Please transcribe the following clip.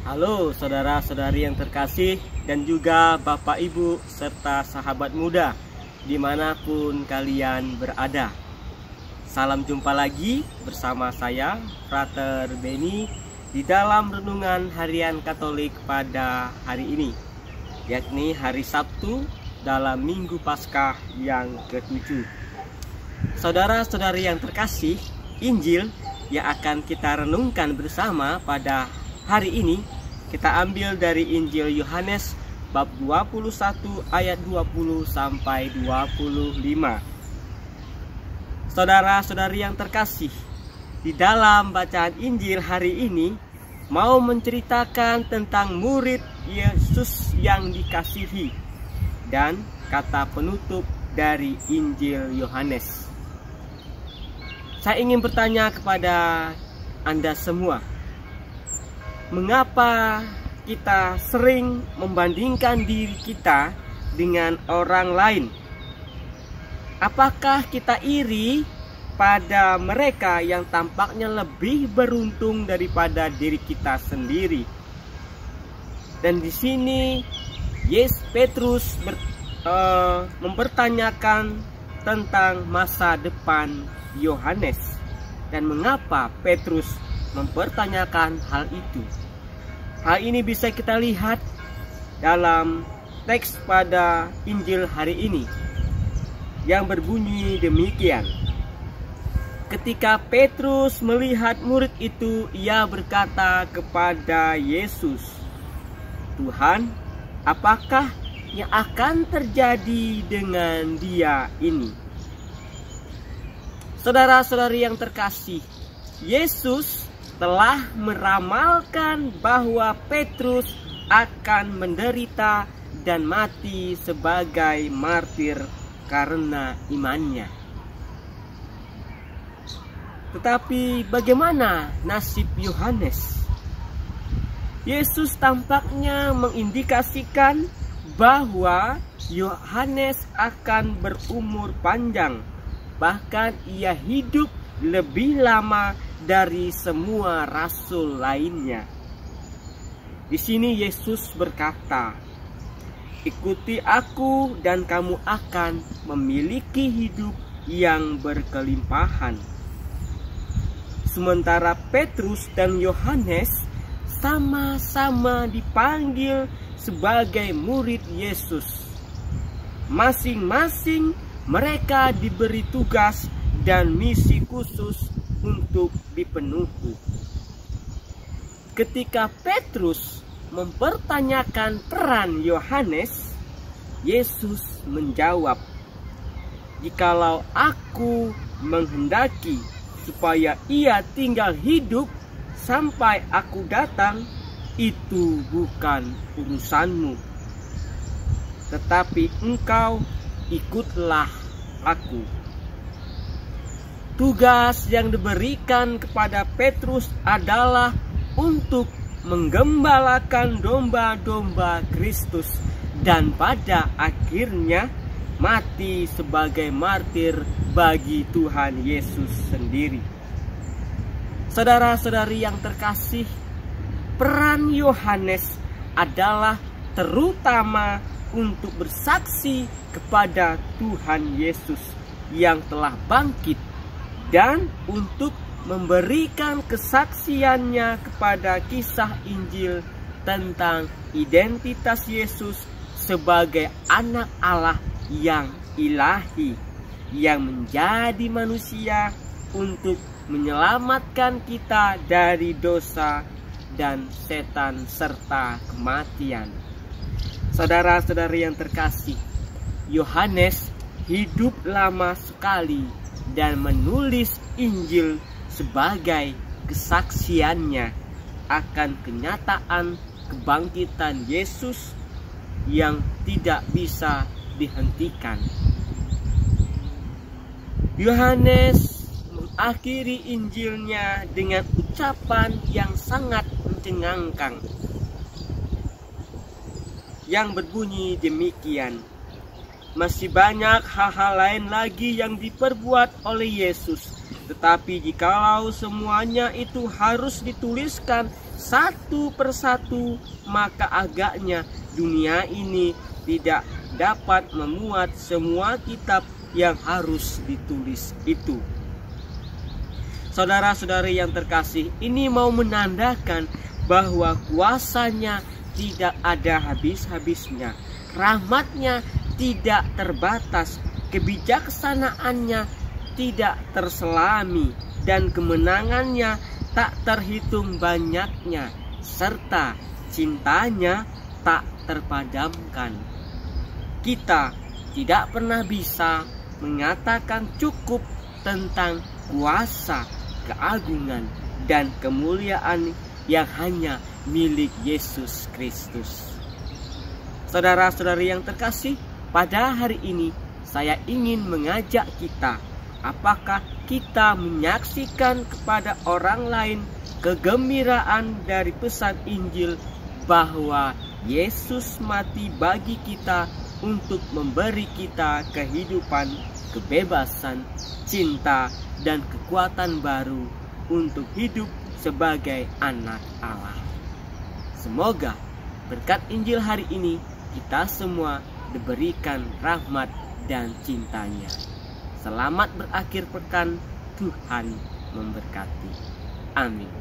Halo saudara-saudari yang terkasih dan juga Bapak Ibu serta sahabat muda dimanapun kalian berada. Salam jumpa lagi bersama saya Frater Benny di dalam Renungan Harian Katolik pada hari ini, yakni hari Sabtu dalam Minggu Paskah yang ke-7. Saudara-saudari yang terkasih, Injil yang akan kita renungkan bersama pada hari ini kita ambil dari Injil Yohanes bab 21 ayat 20 sampai 25. Saudara-saudari yang terkasih, di dalam bacaan Injil hari ini mau menceritakan tentang murid Yesus yang dikasihi dan kata penutup dari Injil Yohanes. Saya ingin bertanya kepada Anda semua, mengapa kita sering membandingkan diri kita dengan orang lain? Apakah kita iri pada mereka yang tampaknya lebih beruntung daripada diri kita sendiri? Dan di sini Petrus mempertanyakan tentang masa depan Yohanes. Dan mengapa Petrus mempertanyakan hal itu? Hal ini bisa kita lihat dalam teks pada Injil hari ini yang berbunyi demikian. Ketika Petrus melihat murid itu, ia berkata kepada Yesus, "Tuhan, apakah yang akan terjadi dengan dia ini?" Saudara-saudari yang terkasih, Yesus telah meramalkan bahwa Petrus akan menderita dan mati sebagai martir karena imannya. Tetapi bagaimana nasib Yohanes? Yesus tampaknya mengindikasikan bahwa Yohanes akan berumur panjang. Bahkan ia hidup lebih lama dari semua rasul lainnya. Di sini Yesus berkata, "Ikuti aku dan kamu akan memiliki hidup yang berkelimpahan." Sementara Petrus dan Yohanes sama-sama dipanggil sebagai murid Yesus. Masing-masing mereka diberi tugas dan misi khusus untuk dipenuhi. Ketika Petrus mempertanyakan peran Yohanes, Yesus menjawab, "Jikalau aku menghendaki supaya ia tinggal hidup sampai aku datang, itu bukan urusanmu. Tetapi engkau ikutlah aku." Tugas yang diberikan kepada Petrus adalah untuk menggembalakan domba-domba Kristus dan pada akhirnya mati sebagai martir bagi Tuhan Yesus sendiri. Saudara-saudari yang terkasih, peran Yohanes adalah terutama untuk bersaksi kepada Tuhan Yesus yang telah bangkit dan untuk memberikan kesaksiannya kepada kisah Injil tentang identitas Yesus sebagai anak Allah yang ilahi, yang menjadi manusia untuk menyelamatkan kita dari dosa dan setan serta kematian. Saudara-saudari yang terkasih, Yohanes hidup lama sekali dan menulis Injil sebagai kesaksiannya akan kenyataan kebangkitan Yesus yang tidak bisa dihentikan. Yohanes mengakhiri Injilnya dengan ucapan yang sangat mencengangkan yang berbunyi demikian, "Masih banyak hal-hal lain lagi yang diperbuat oleh Yesus, Tetapi jikalau semuanya itu harus dituliskan satu persatu, maka agaknya dunia ini tidak dapat memuat semua kitab yang harus ditulis itu. Saudara-saudari yang terkasih, ini mau menandakan bahwa kuasanya tidak ada habis-habisnya, rahmatnya tidak terbatas, kebijaksanaannya tidak terselami, dan kemenangannya tak terhitung banyaknya, serta cintanya tak terpadamkan. Kita tidak pernah bisa mengatakan cukup tentang kuasa, keagungan, dan kemuliaan yang hanya milik Yesus Kristus. Saudara-saudari yang terkasih, pada hari ini saya ingin mengajak kita, apakah kita menyaksikan kepada orang lain kegembiraan dari pesan Injil bahwa Yesus mati bagi kita untuk memberi kita kehidupan, kebebasan, cinta, dan kekuatan baru untuk hidup sebagai anak Allah. Semoga berkat Injil hari ini kita semua diberikan rahmat dan cintanya. Selamat berakhir pekan, Tuhan memberkati. Amin.